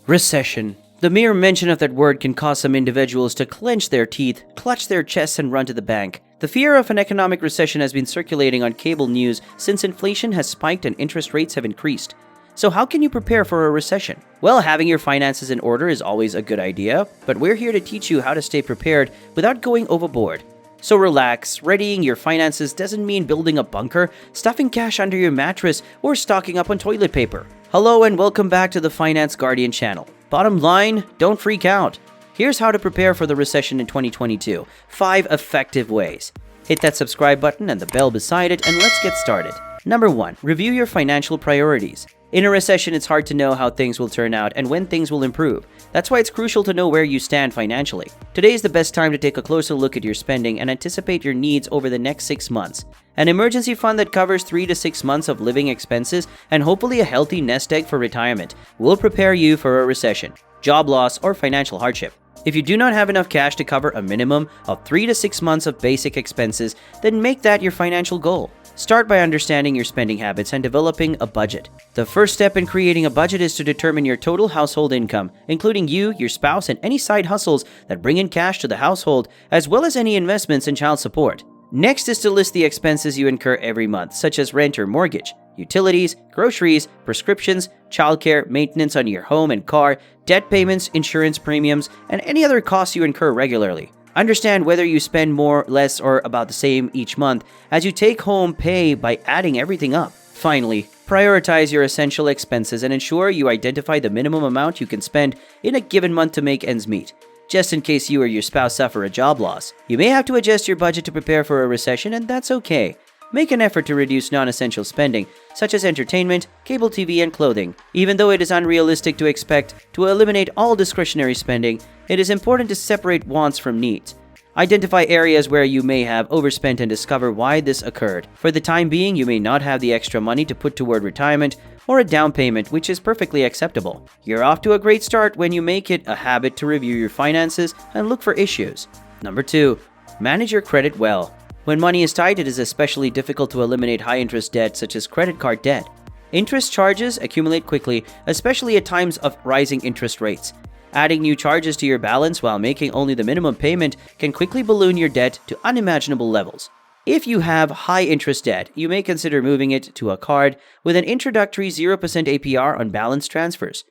Recession. The mere mention of that word can cause some individuals to clench their teeth, clutch their chests, and run to the bank. The fear of an economic recession has been circulating on cable news since inflation has spiked and interest rates have increased. So how can you prepare for a recession? Well, having your finances in order is always a good idea, but we're here to teach you how to stay prepared without going overboard. So relax. Readying your finances doesn't mean building a bunker, stuffing cash under your mattress, or stocking up on toilet paper. Hello and welcome back to the Finance Guardian channel. Bottom line, don't freak out. Here's how to prepare for the recession in 2022. 5 effective ways. Hit that subscribe button and the bell beside it and let's get started. Number 1. Review your financial priorities. In a recession, it's hard to know how things will turn out and when things will improve. That's why it's crucial to know where you stand financially. Today is the best time to take a closer look at your spending and anticipate your needs over the next 6 months. An emergency fund that covers 3 to 6 months of living expenses and hopefully a healthy nest egg for retirement will prepare you for a recession, job loss, or financial hardship. If you do not have enough cash to cover a minimum of 3 to 6 months of basic expenses, then make that your financial goal. Start by understanding your spending habits and developing a budget. The first step in creating a budget is to determine your total household income, including you, your spouse, and any side hustles that bring in cash to the household, as well as any investments and child support. Next is to list the expenses you incur every month, such as rent or mortgage, utilities, groceries, prescriptions, childcare, maintenance on your home and car, debt payments, insurance premiums, and any other costs you incur regularly. Understand whether you spend more, less, or about the same each month as you take home pay by adding everything up. Finally, prioritize your essential expenses and ensure you identify the minimum amount you can spend in a given month to make ends meet, just in case you or your spouse suffer a job loss. You may have to adjust your budget to prepare for a recession, and that's okay. Make an effort to reduce non-essential spending, such as entertainment, cable TV, and clothing. Even though it is unrealistic to expect to eliminate all discretionary spending, it is important to separate wants from needs. Identify areas where you may have overspent and discover why this occurred. For the time being, you may not have the extra money to put toward retirement or a down payment, which is perfectly acceptable. You're off to a great start when you make it a habit to review your finances and look for issues. Number 2. Manage your credit well. When money is tight, it is especially difficult to eliminate high-interest debt such as credit card debt. Interest charges accumulate quickly, especially at times of rising interest rates. Adding new charges to your balance while making only the minimum payment can quickly balloon your debt to unimaginable levels. If you have high-interest debt, you may consider moving it to a card with an introductory 0% APR on balance transfers.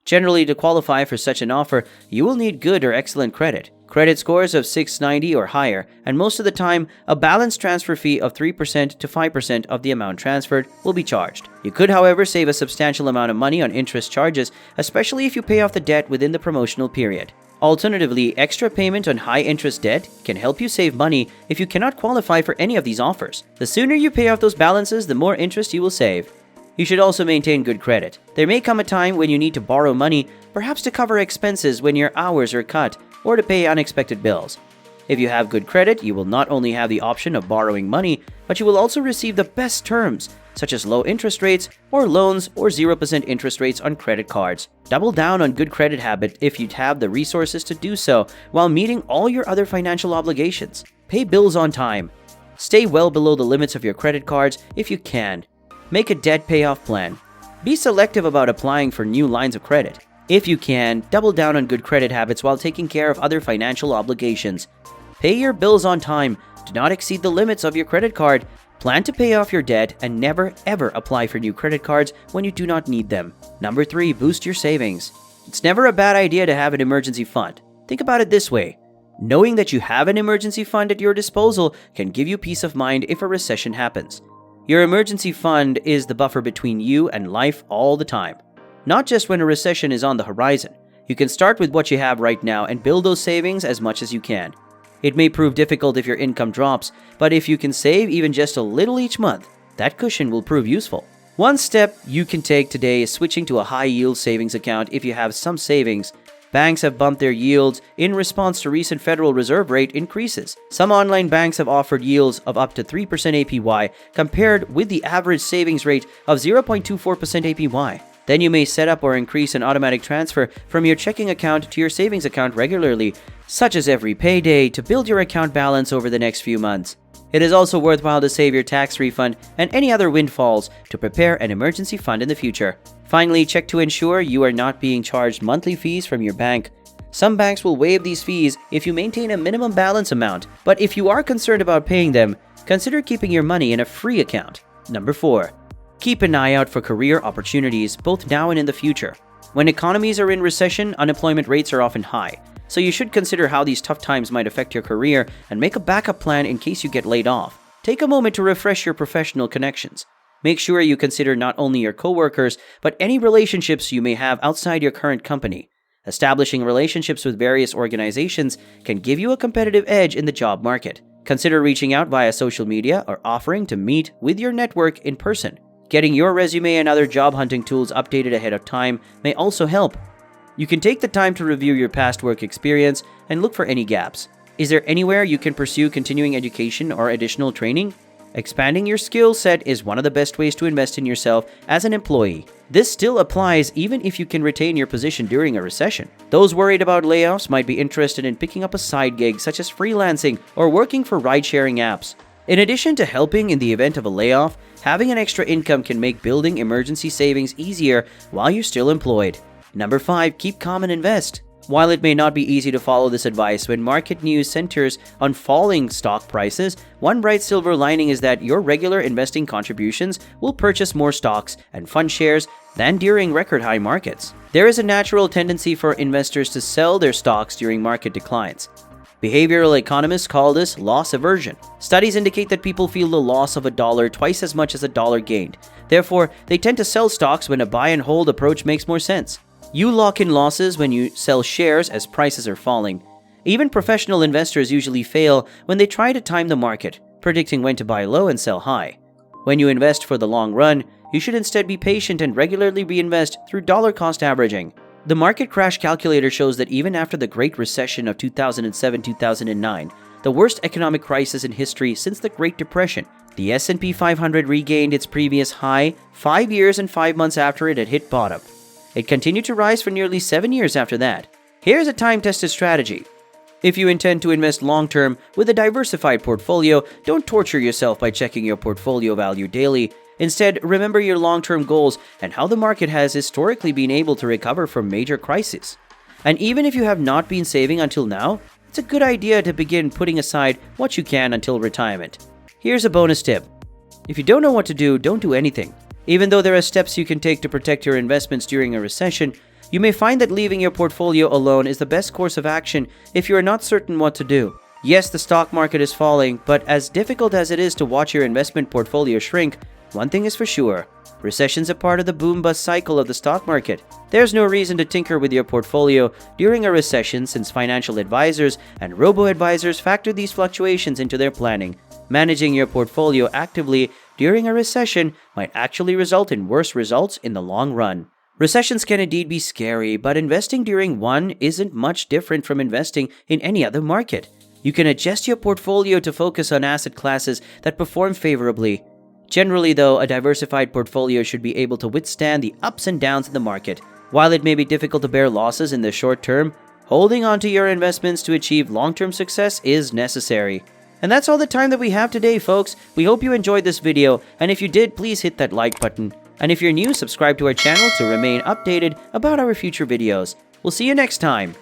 Generally, to qualify for such an offer, you will need good or excellent credit. Credit scores of 690 or higher, and most of the time, a balance transfer fee of 3% to 5% of the amount transferred will be charged. You could, however, save a substantial amount of money on interest charges, especially if you pay off the debt within the promotional period. Alternatively, extra payment on high-interest debt can help you save money if you cannot qualify for any of these offers. The sooner you pay off those balances, the more interest you will save. You should also maintain good credit. There may come a time when you need to borrow money, perhaps to cover expenses when your hours are cut, or to pay unexpected bills. If you have good credit, you will not only have the option of borrowing money, but you will also receive the best terms, such as low interest rates, or loans, or 0% interest rates on credit cards. Double down on good credit habit if you have the resources to do so while meeting all your other financial obligations. Pay bills on time. Stay well below the limits of your credit cards if you can. Make a debt payoff plan. Be selective about applying for new lines of credit. If you can, double down on good credit habits while taking care of other financial obligations. Pay your bills on time. Do not exceed the limits of your credit card. Plan to pay off your debt and never ever apply for new credit cards when you do not need them. Number 3. Boost your savings. It's never a bad idea to have an emergency fund. Think about it this way. Knowing that you have an emergency fund at your disposal can give you peace of mind if a recession happens. Your emergency fund is the buffer between you and life all the time. Not just when a recession is on the horizon. You can start with what you have right now and build those savings as much as you can. It may prove difficult if your income drops, but if you can save even just a little each month, that cushion will prove useful. One step you can take today is switching to a high-yield savings account if you have some savings. Banks have bumped their yields in response to recent Federal Reserve rate increases. Some online banks have offered yields of up to 3% APY compared with the average savings rate of 0.24% APY. Then you may set up or increase an automatic transfer from your checking account to your savings account regularly, such as every payday, to build your account balance over the next few months. It is also worthwhile to save your tax refund and any other windfalls to prepare an emergency fund in the future. Finally, check to ensure you are not being charged monthly fees from your bank. Some banks will waive these fees if you maintain a minimum balance amount, but if you are concerned about paying them, consider keeping your money in a free account. Number 4. Keep an eye out for career opportunities both now and in the future. When economies are in recession, unemployment rates are often high, so you should consider how these tough times might affect your career and make a backup plan in case you get laid off. Take a moment to refresh your professional connections. Make sure you consider not only your coworkers, but any relationships you may have outside your current company. Establishing relationships with various organizations can give you a competitive edge in the job market. Consider reaching out via social media or offering to meet with your network in person. Getting your resume and other job hunting tools updated ahead of time may also help. You can take the time to review your past work experience and look for any gaps. Is there anywhere you can pursue continuing education or additional training? Expanding your skill set is one of the best ways to invest in yourself as an employee. This still applies even if you can retain your position during a recession. Those worried about layoffs might be interested in picking up a side gig such as freelancing or working for ride-sharing apps. In addition to helping in the event of a layoff, having an extra income can make building emergency savings easier while you're still employed. Number 5. Keep calm and invest. While it may not be easy to follow this advice when market news centers on falling stock prices, one bright silver lining is that your regular investing contributions will purchase more stocks and fund shares than during record-high markets. There is a natural tendency for investors to sell their stocks during market declines. Behavioral economists call this loss aversion. Studies indicate that people feel the loss of a dollar twice as much as a dollar gained. Therefore, they tend to sell stocks when a buy and hold approach makes more sense. You lock in losses when you sell shares as prices are falling. Even professional investors usually fail when they try to time the market, predicting when to buy low and sell high. When you invest for the long run, you should instead be patient and regularly reinvest through dollar cost averaging. The market crash calculator shows that even after the Great Recession of 2007-2009, the worst economic crisis in history since the Great Depression, the S&P 500 regained its previous high 5 years and 5 months after it had hit bottom. It continued to rise for nearly 7 years after that. Here's a time-tested strategy. If you intend to invest long-term with a diversified portfolio, don't torture yourself by checking your portfolio value daily. Instead, remember your long-term goals and how the market has historically been able to recover from major crises. And even if you have not been saving until now, it's a good idea to begin putting aside what you can until retirement. Here's a bonus tip. If you don't know what to do, don't do anything. Even though there are steps you can take to protect your investments during a recession, you may find that leaving your portfolio alone is the best course of action if you are not certain what to do. Yes, the stock market is falling, but as difficult as it is to watch your investment portfolio shrink, one thing is for sure. Recessions are part of the boom-bust cycle of the stock market. There's no reason to tinker with your portfolio during a recession since financial advisors and robo-advisors factor these fluctuations into their planning. Managing your portfolio actively during a recession might actually result in worse results in the long run. Recessions can indeed be scary, but investing during one isn't much different from investing in any other market. You can adjust your portfolio to focus on asset classes that perform favorably. Generally, though, a diversified portfolio should be able to withstand the ups and downs in the market. While it may be difficult to bear losses in the short term, holding on to your investments to achieve long-term success is necessary. And that's all the time that we have today, folks. We hope you enjoyed this video, and if you did, please hit that like button. And if you're new, subscribe to our channel to remain updated about our future videos. We'll see you next time.